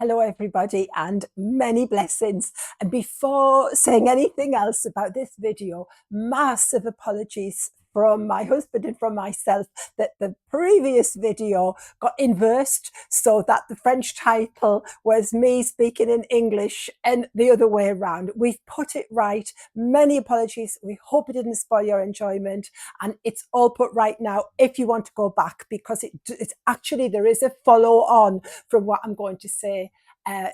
Hello, everybody, and many blessings. And before saying anything else about this video, massive apologies from my husband and from myself that the previous video got inversed so that the French title was me speaking in English and the other way around. We've put it right. Many apologies. We hope it didn't spoil your enjoyment, and it's all put right now if you want to go back, because it's actually, there is a follow on from what I'm going to say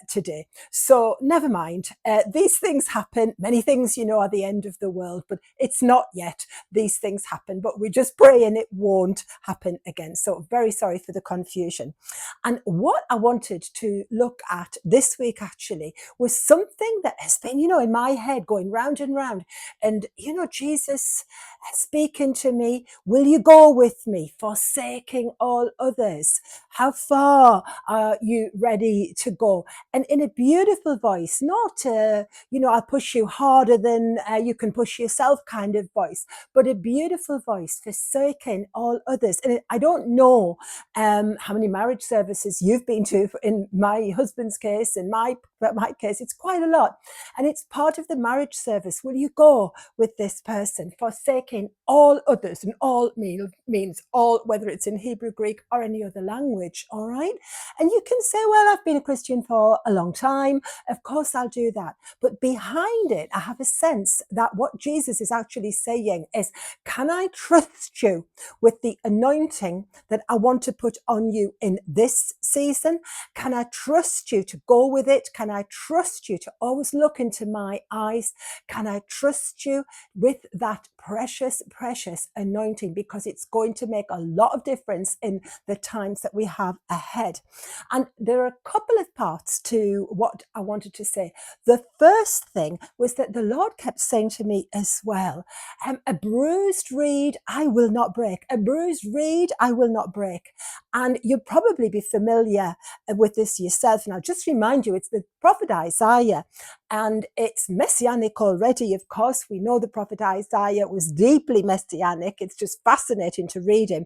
today. So never mind. These things happen. Many things, are the end of the world, but it's not yet. These things happen, but we just pray and it won't happen again. So very sorry for the confusion. And what I wanted to look at this week actually was something that has been, in my head going round and round. And, Jesus speaking to me, will you go with me, forsaking all others? How far are you ready to go? And in a beautiful voice, not, I'll push you harder than you can push yourself kind of voice, but a beautiful voice, forsaking all others. And I don't know how many marriage services you've been to. In my husband's case, in my case, it's quite a lot. And it's part of the marriage service. Will you go with this person, forsaking all others? And all means all, whether it's in Hebrew, Greek, or any other language. All right. And you can say, well, I've been a Christian for a long time. Of course, I'll do that. But behind it, I have a sense that what Jesus is actually saying is, can I trust you with the anointing that I want to put on you in this season? Can I trust you to go with it? Can I trust you to always look into my eyes? Can I trust you with that precious, precious anointing? Because it's going to make a lot of difference in the times that we have ahead. And there are a couple of parts to what I wanted to say. The first thing was that the Lord kept saying to me as well, a bruised reed I will not break. A bruised reed I will not break. And you'll probably be familiar with this yourself. And I'll just remind you, it's the prophet Isaiah, and it's messianic already. Of course, we know the prophet Isaiah was deeply messianic. It's just fascinating to read him.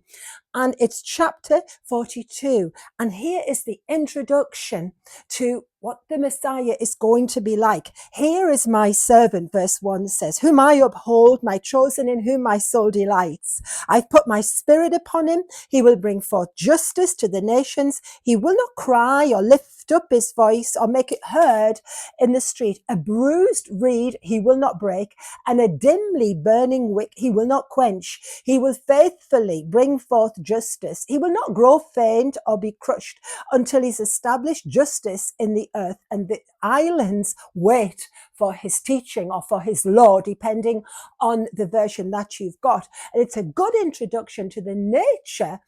And it's chapter 42. And here is the introduction to what the Messiah is going to be like. Here is my servant, verse 1 says, whom I uphold, my chosen, in whom my soul delights. I've put my spirit upon him. He will bring forth justice to the nations. He will not cry or lift up his voice or make it heard in the street. A bruised reed he will not break, and a dimly burning wick he will not quench. He will faithfully bring forth justice. He will not grow faint or be crushed until he's established justice in the earth, and the islands wait for his teaching or for his law, depending on the version that you've got. And it's a good introduction to the nature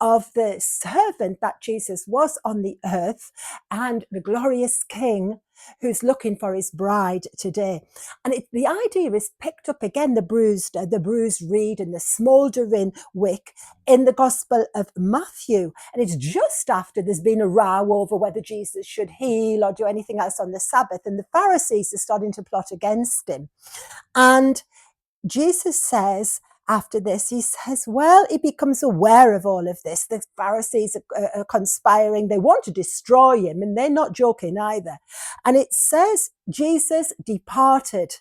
of the servant that Jesus was on the earth and the glorious King who's looking for his bride today. And the idea is picked up again, the bruised reed and the smouldering wick, in the Gospel of Matthew. And it's just after there's been a row over whether Jesus should heal or do anything else on the Sabbath. And the Pharisees are starting to plot against him. And Jesus says, after this, he says, well, he becomes aware of all of this. The Pharisees are conspiring. They want to destroy him, and they're not joking either. And it says, Jesus departed.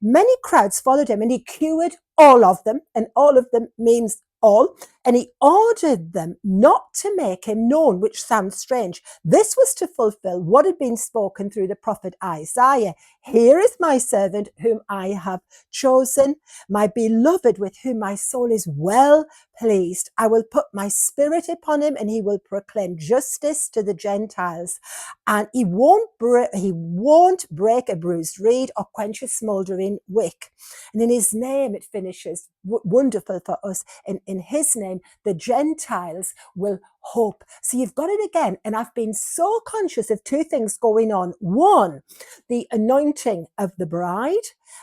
Many crowds followed him, and he cured all of them, and all of them means all, and he ordered them not to make him known, which sounds strange. This was to fulfill what had been spoken through the prophet Isaiah. Here is my servant whom I have chosen, my beloved, with whom my soul is well pleased. I will put my spirit upon him, and he will proclaim justice to the Gentiles. And he won't break a bruised reed or quench a smouldering wick. And in his name, it finishes wonderful for us. In his name, the Gentiles will hope. So you've got it again. And I've been so conscious of two things going on. One, the anointing of the bride.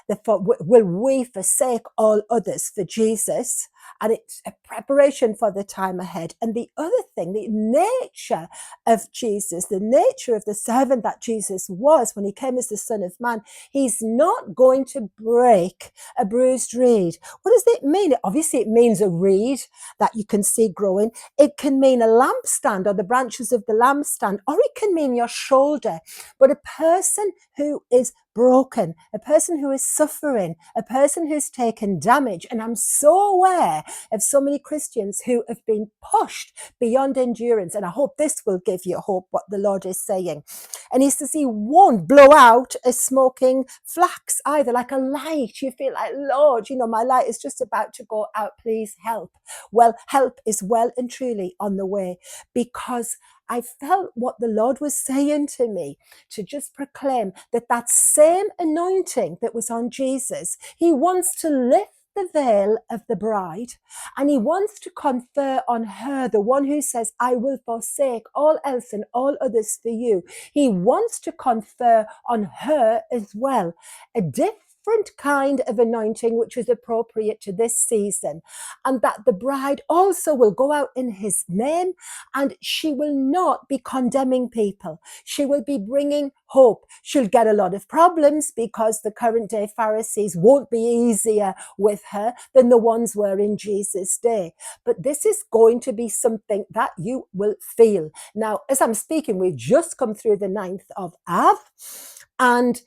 Will we forsake all others for Jesus? and it's a preparation for the time ahead. And the other thing, the nature of Jesus, the nature of the servant that Jesus was when he came as the Son of Man, he's not going to break a bruised reed. What does it mean? Obviously, it means a reed that you can see growing. It can mean a lampstand or the branches of the lampstand, or it can mean your shoulder. But a person who is broken, a person who is suffering, a person who's taken damage. And I'm so aware of so many Christians who have been pushed beyond endurance. And I hope this will give you hope what the Lord is saying. And he says he won't blow out a smoking flax either, like a light. You feel like, Lord, my light is just about to go out. Please help. Well, help is well and truly on the way, because I felt what the Lord was saying to me to just proclaim that same anointing that was on Jesus, he wants to lift the veil of the bride, and he wants to confer on her, the one who says, I will forsake all else and all others for you. He wants to confer on her as well a different kind of anointing which is appropriate to this season, and that the bride also will go out in his name, and she will not be condemning people. She will be bringing hope. She'll get a lot of problems because the current day Pharisees won't be easier with her than the ones were in Jesus' day. But this is going to be something that you will feel. Now, as I'm speaking, we've just come through the 9th of Av, and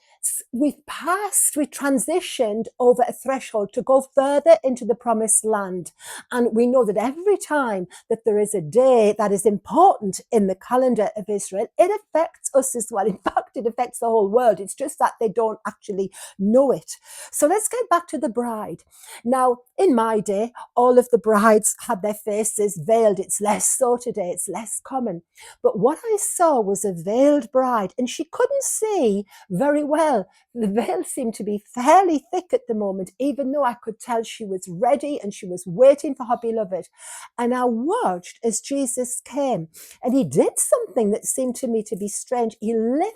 we've transitioned over a threshold to go further into the promised land. And we know that every time that there is a day that is important in the calendar of Israel, it affects us as well. In fact, it affects the whole world. It's just that they don't actually know it. So let's get back to the bride. Now, in my day, all of the brides had their faces veiled. It's less so today. It's less common. But what I saw was a veiled bride, and she couldn't see very well. The veil seemed to be fairly thick at the moment, even though I could tell she was ready and she was waiting for her beloved. And I watched as Jesus came, and he did something that seemed to me to be strange. He lifted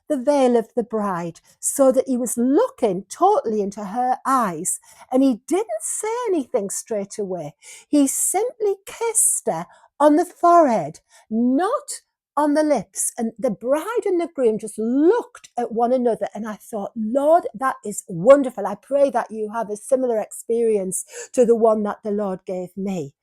the veil of the bride so that he was looking totally into her eyes, and he didn't say anything straight away. He simply kissed her on the forehead, not on the lips. And the bride and the groom just looked at one another, and I thought, Lord, that is wonderful. I pray that you have a similar experience to the one that the Lord gave me.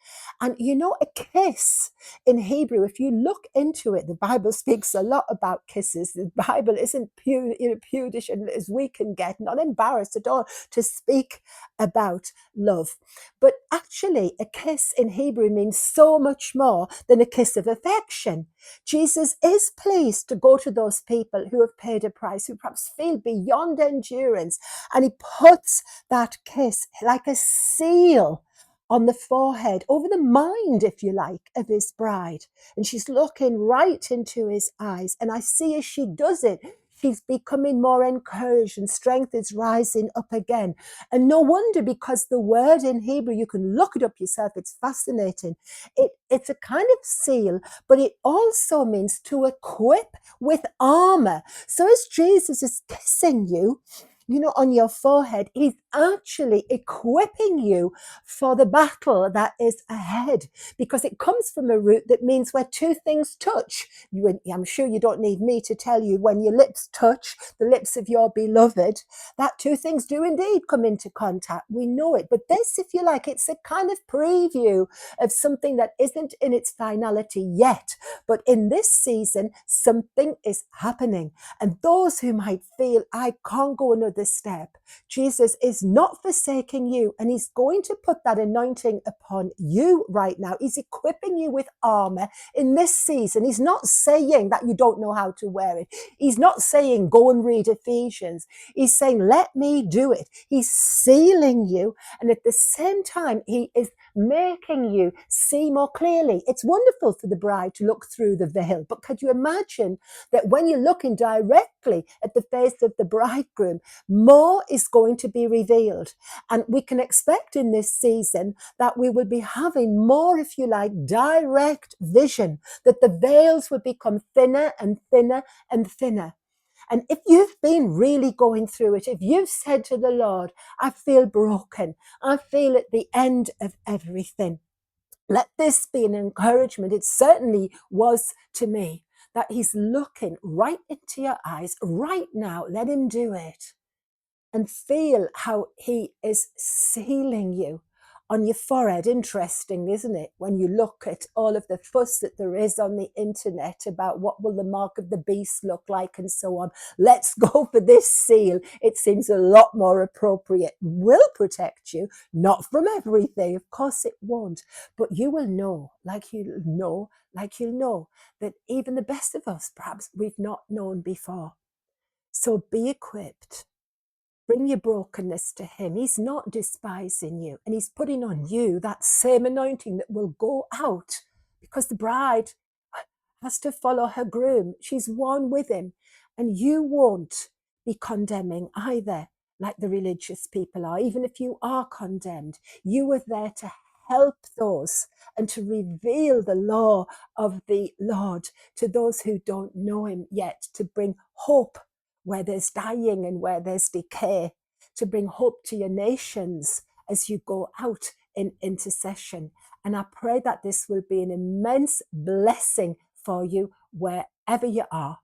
And a kiss in Hebrew, if you look into it, the Bible speaks a lot about kisses. The Bible isn't prudish as we can get, not embarrassed at all to speak about love. But actually, a kiss in Hebrew means so much more than a kiss of affection. Jesus is pleased to go to those people who have paid a price, who perhaps feel beyond endurance, and he puts that kiss like a seal on the forehead, over the mind, if you like, of his bride. And she's looking right into his eyes. And I see as she does it, she's becoming more encouraged and strength is rising up again. And no wonder, because the word in Hebrew, you can look it up yourself, it's fascinating. It's a kind of seal, but it also means to equip with armor. So as Jesus is kissing you, on your forehead, he's actually equipping you for the battle that is ahead, because it comes from a root that means where two things touch. I'm sure you don't need me to tell you, when your lips touch the lips of your beloved, that two things do indeed come into contact. We know it. But this, if you like, it's a kind of preview of something that isn't in its finality yet. But in this season, something is happening. And those who might feel, I can't go another step, Jesus is not forsaking you, and he's going to put that anointing upon you right now. He's equipping you with armor in this season. He's not saying that you don't know how to wear it. He's not saying go and read Ephesians. He's saying let me do it. He's sealing you, and at the same time he is making you see more clearly. It's wonderful for the bride to look through the veil, but could you imagine that when you're looking directly at the face of the bridegroom, more is going to be revealed? And we can expect in this season that we will be having more, if you like, direct vision, that the veils will become thinner and thinner and thinner. And if you've been really going through it, if you've said to the Lord, I feel broken, I feel at the end of everything, let this be an encouragement. It certainly was to me, that he's looking right into your eyes right now. Let him do it. And feel how he is sealing you on your forehead. Interesting, isn't it? When you look at all of the fuss that there is on the internet about what will the mark of the beast look like and so on. Let's go for this seal. It seems a lot more appropriate. Will protect you, not from everything. Of course it won't. But you will know, like you'll know, that even the best of us, perhaps we've not known before. So be equipped. Bring your brokenness to him. He's not despising you, and he's putting on you that same anointing that will go out, because the bride has to follow her groom. She's one with him, and you won't be condemning either, like the religious people are. Even if you are condemned, you are there to help those and to reveal the law of the Lord to those who don't know him yet, to bring hope where there's dying and where there's decay, to bring hope to your nations as you go out in intercession. And I pray that this will be an immense blessing for you wherever you are.